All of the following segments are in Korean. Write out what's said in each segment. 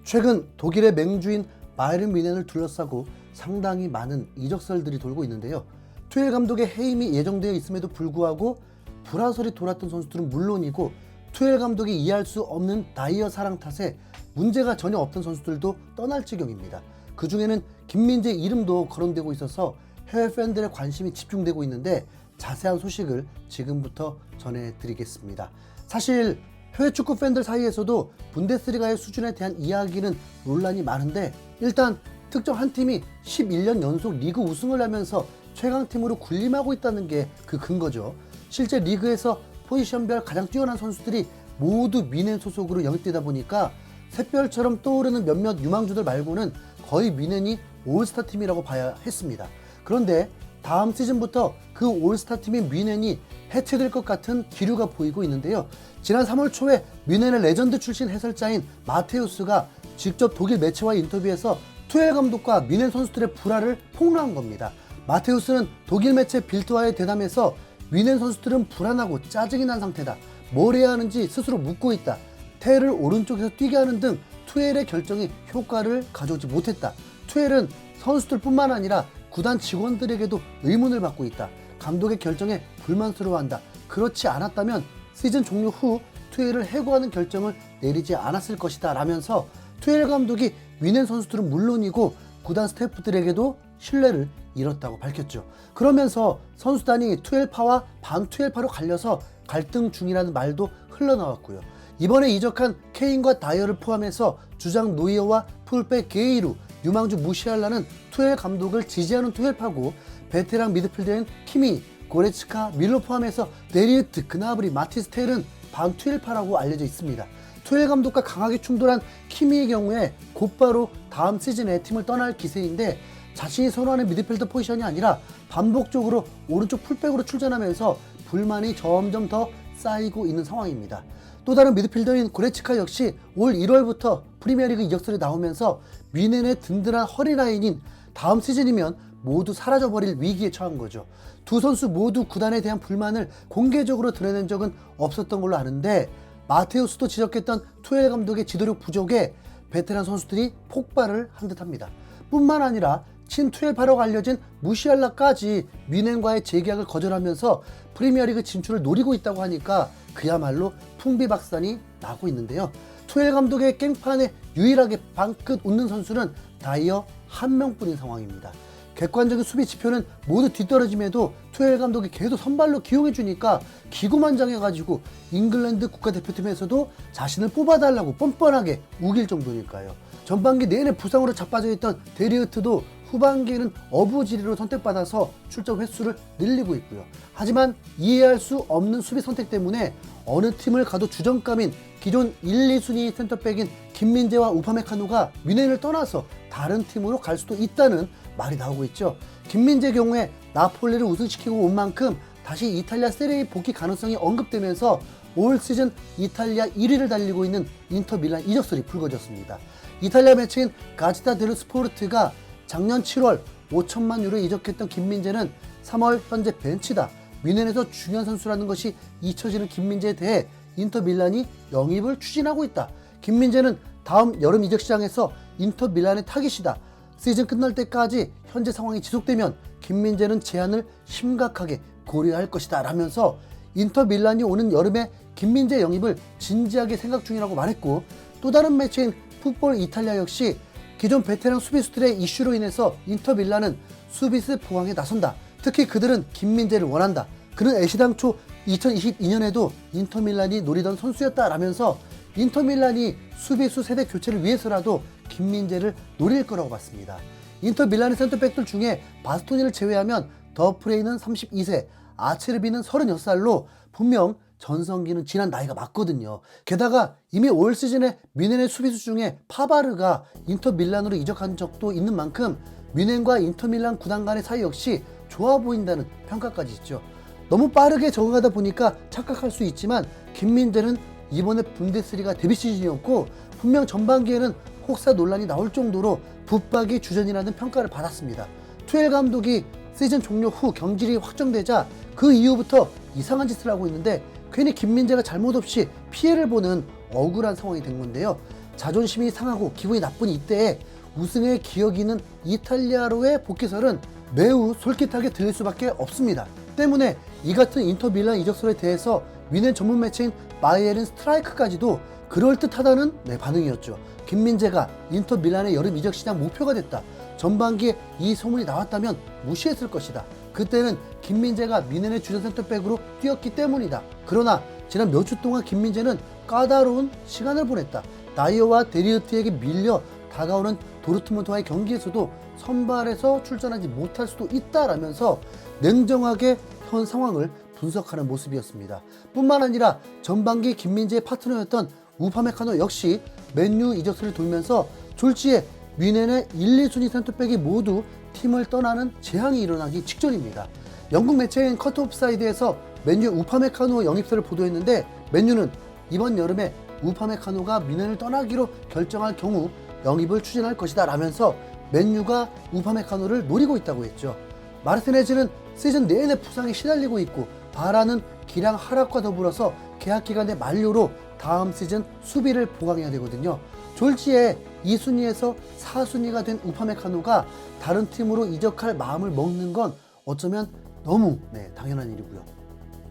최근 독일의 맹주인 바이에른 뮌헨을 둘러싸고 상당히 많은 이적설들이 돌고 있는데요. 투엘 감독의 해임이 예정되어 있음에도 불구하고 불화설이 돌았던 선수들은 물론이고 투엘 감독이 이해할 수 없는 다이어 사랑 탓에 문제가 전혀 없던 선수들도 떠날 지경입니다. 그 중에는 김민재 이름도 거론되고 있어서 해외 팬들의 관심이 집중되고 있는데 자세한 소식을 지금부터 전해드리겠습니다. 사실 해외 축구 팬들 사이에서도 분데스리가의 수준에 대한 이야기는 논란이 많은데 일단 특정 한 팀이 11년 연속 리그 우승을 하면서 최강팀으로 군림하고 있다는 게 그 근거죠. 실제 리그에서 포지션별 가장 뛰어난 선수들이 모두 뮌헨 소속으로 영입되다 보니까 샛별처럼 떠오르는 몇몇 유망주들 말고는 거의 뮌헨이 올스타 팀이라고 봐야 했습니다. 그런데 다음 시즌부터 그 올스타 팀인 뮌헨이 해체될 것 같은 기류가 보이고 있는데요. 지난 3월 초에 뮌헨의 레전드 출신 해설자인 마테우스가 직접 독일 매체와의 인터뷰에서 투엘 감독과 뮌헨 선수들의 불화를 폭로한 겁니다. 마테우스는 독일 매체 빌드와의 대담에서 뮌헨 선수들은 불안하고 짜증이 난 상태다. 뭘 해야 하는지 스스로 묻고 있다. 테를 오른쪽에서 뛰게 하는 등 투엘의 결정이 효과를 가져오지 못했다. 투엘은 선수들뿐만 아니라 구단 직원들에게도 의문을 받고 있다. 감독의 결정에 불만스러워한다. 그렇지 않았다면 시즌 종료 후 투엘을 해고하는 결정을 내리지 않았을 것이다 라면서 투엘 감독이 뮌헨 선수들은 물론이고 구단 스태프들에게도 신뢰를 잃었다고 밝혔죠. 그러면서 선수단이 투엘파와 반투엘파로 갈려서 갈등 중이라는 말도 흘러나왔고요. 이번에 이적한 케인과 다이어를 포함해서 주장 노이어와 풀백 게이루, 유망주 무시알라는 투엘 감독을 지지하는 투엘파고 베테랑 미드필더인 키미, 고레츠카, 밀로 포함해서 데리우트, 그나브리, 마티스텔은 반투엘파라고 알려져 있습니다. 투엘 감독과 강하게 충돌한 키미의 경우에 곧바로 다음 시즌에 팀을 떠날 기세인데 자신이 선호하는 미드필더 포지션이 아니라 반복적으로 오른쪽 풀백으로 출전하면서 불만이 점점 더 쌓이고 있는 상황입니다. 또 다른 미드필더인 고레츠카 역시 올 1월부터 프리미어리그 이적설이 나오면서 뮌헨의 든든한 허리 라인인 다음 시즌이면 모두 사라져버릴 위기에 처한 거죠. 두 선수 모두 구단에 대한 불만을 공개적으로 드러낸 적은 없었던 걸로 아는데 마테우스도 지적했던 투엘 감독의 지도력 부족에 베테랑 선수들이 폭발을 한 듯합니다. 뿐만 아니라 친투엘파라고 알려진 무시알라까지 뮌헨과의 재계약을 거절하면서 프리미어리그 진출을 노리고 있다고 하니까 그야말로 풍비박산이 나고 있는데요. 투엘 감독의 깽판에 유일하게 방긋 웃는 선수는 다이어 한 명뿐인 상황입니다. 객관적인 수비 지표는 모두 뒤떨어짐에도 투엘 감독이 계속 선발로 기용해주니까 기고만장해가지고 잉글랜드 국가대표팀에서도 자신을 뽑아달라고 뻔뻔하게 우길 정도니까요. 전반기 내내 부상으로 자빠져있던 데리우트도 후반기에는 어부지리로 선택받아서 출전 횟수를 늘리고 있고요. 하지만 이해할 수 없는 수비 선택 때문에 어느 팀을 가도 주전감인 기존 1, 2순위 센터백인 김민재와 우파메카노가 뮌헨을 떠나서 다른 팀으로 갈 수도 있다는 말이 나오고 있죠. 김민재 경우에 나폴리를 우승시키고 온 만큼 다시 이탈리아 세리에 복귀 가능성이 언급되면서 올 시즌 이탈리아 1위를 달리고 있는 인터 밀란 이적설이 불거졌습니다. 이탈리아 매체인 가지타 델로 스포르트가 작년 7월 5천만 유로에 이적했던 김민재는 3월 현재 벤치다. 뮌헨에서 중요한 선수라는 것이 잊혀지는 김민재에 대해 인터 밀란이 영입을 추진하고 있다. 김민재는 다음 여름 이적 시장에서 인터 밀란의 타깃이다. 시즌 끝날 때까지 현재 상황이 지속되면 김민재는 제안을 심각하게 고려할 것이다 라면서 인터 밀란이 오는 여름에 김민재 영입을 진지하게 생각 중이라고 말했고 또 다른 매체인 풋볼 이탈리아 역시 기존 베테랑 수비수들의 이슈로 인해서 인터 밀란은 수비수 보강에 나선다. 특히 그들은 김민재를 원한다. 그는 애시당초 2022년에도 인터 밀란이 노리던 선수였다라면서 인터 밀란이 수비수 세대 교체를 위해서라도 김민재를 노릴 거라고 봤습니다. 인터 밀란의 센터백들 중에 바스토니를 제외하면 더프레이는 32세, 아체르비는 36살로 분명 전성기는 지난 나이가 맞거든요. 게다가 이미 올 시즌에 뮌헨의 수비수 중에 파바르가 인터 밀란으로 이적한 적도 있는 만큼 뮌헨과 인터 밀란 구단 간의 사이 역시 좋아 보인다는 평가까지 있죠. 너무 빠르게 적응하다 보니까 착각할 수 있지만 김민재는 이번에 분데스리가 데뷔 시즌이었고 분명 전반기에는 혹사 논란이 나올 정도로 붙박이 주전이라는 평가를 받았습니다. 투엘 감독이 시즌 종료 후 경질이 확정되자 그 이후부터 이상한 짓을 하고 있는데 괜히 김민재가 잘못 없이 피해를 보는 억울한 상황이 된 건데요. 자존심이 상하고 기분이 나쁜 이때에 우승의 기억이 있는 이탈리아로의 복귀설은 매우 솔깃하게 들릴 수밖에 없습니다. 때문에 이 같은 인터 밀란 이적설에 대해서 미넨 전문 매체인 마이에른 스트라이크까지도 그럴듯하다는 반응이었죠. 김민재가 인터 밀란의 여름 이적 시장 목표가 됐다. 전반기에 이 소문이 나왔다면 무시했을 것이다. 그때는 김민재가 미넨의 주전 센터백으로 뛰었기 때문이다. 그러나 지난 몇 주 동안 김민재는 까다로운 시간을 보냈다. 나이어와 데리흐트에게 밀려 다가오는 도르트문트와의 경기에서도 선발에서 출전하지 못할 수도 있다라면서 냉정하게 현 상황을 분석하는 모습이었습니다. 뿐만 아니라 전반기 김민재의 파트너였던 우파메카노 역시 맨유 이적설을 돌면서 졸지에 미넨의 1, 2순위 센터백이 모두 팀을 떠나는 재앙이 일어나기 직전입니다. 영국 매체인 커트옵사이드에서 맨유 우파메카노 영입설을 보도했는데 맨유는 이번 여름에 우파메카노가 미넨을 떠나기로 결정할 경우 영입을 추진할 것이다 라면서 맨유가 우파메카노를 노리고 있다고 했죠. 마르티네즈는 시즌 내내 부상에 시달리고 있고 바라는 기량 하락과 더불어서 계약 기간의 만료로 다음 시즌 수비를 보강해야 되거든요. 졸지에 2순위에서 4순위가 된 우파메카노가 다른 팀으로 이적할 마음을 먹는 건 어쩌면 너무 당연한 일이고요.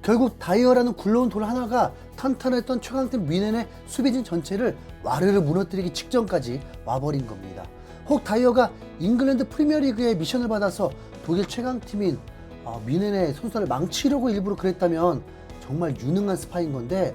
결국 다이어라는 굴러온 돌 하나가 탄탄했던 최강팀 미넨의 수비진 전체를 와르르 무너뜨리기 직전까지 와버린 겁니다. 혹 다이어가 잉글랜드 프리미어리그에 미션을 받아서 독일 최강팀인 미넨의 선수를 망치려고 일부러 그랬다면 정말 유능한 스파인 건데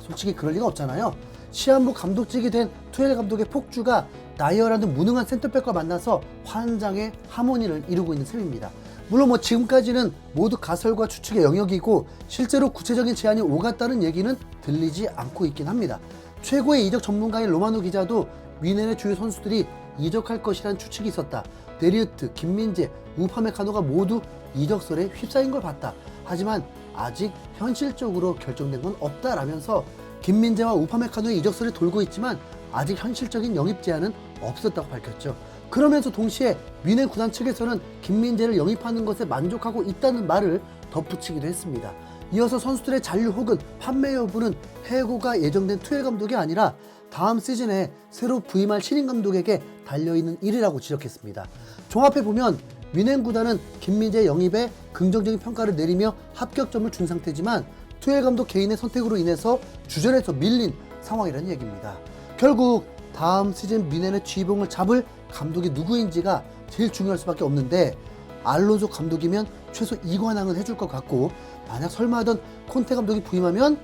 솔직히 그럴 리가 없잖아요. 시한부 감독직이 된 투엘 감독의 폭주가 다이어라는 무능한 센터백과 만나서 환장의 하모니를 이루고 있는 셈입니다. 물론 지금까지는 모두 가설과 추측의 영역이고 실제로 구체적인 제안이 오갔다는 얘기는 들리지 않고 있긴 합니다. 최고의 이적 전문가인 로마노 기자도 미넨의 주요 선수들이 이적할 것이라는 추측이 있었다. 데리흐트, 김민재, 우파메카노가 모두 이적설에 휩싸인 걸 봤다. 하지만 아직 현실적으로 결정된 건 없다라면서 김민재와 우파메카노의 이적설이 돌고 있지만 아직 현실적인 영입 제안은 없었다고 밝혔죠. 그러면서 동시에 미넨 구단 측에서는 김민재를 영입하는 것에 만족하고 있다는 말을 덧붙이기도 했습니다. 이어서 선수들의 잔류 혹은 판매 여부는 해고가 예정된 투엘 감독이 아니라 다음 시즌에 새로 부임할 신인 감독에게 달려있는 일이라고 지적했습니다. 종합해보면 미넨 구단은 김민재 영입에 긍정적인 평가를 내리며 합격점을 준 상태지만 투엘 감독 개인의 선택으로 인해서 주전에서 밀린 상황이라는 얘기입니다. 결국 다음 시즌 미넨의 쥐봉을 잡을 감독이 누구인지가 제일 중요할 수밖에 없는데 알론소 감독이면 최소 이관왕은 해줄 것 같고 만약 설마 하던 콘테 감독이 부임하면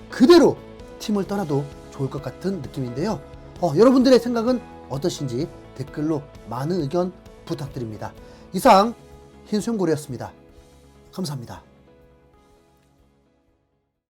그대로 팀을 떠나도 좋을 것 같은 느낌인데요. 여러분들의 생각은 어떠신지 댓글로 많은 의견 부탁드립니다. 이상 흰수염고래였습니다. 감사합니다.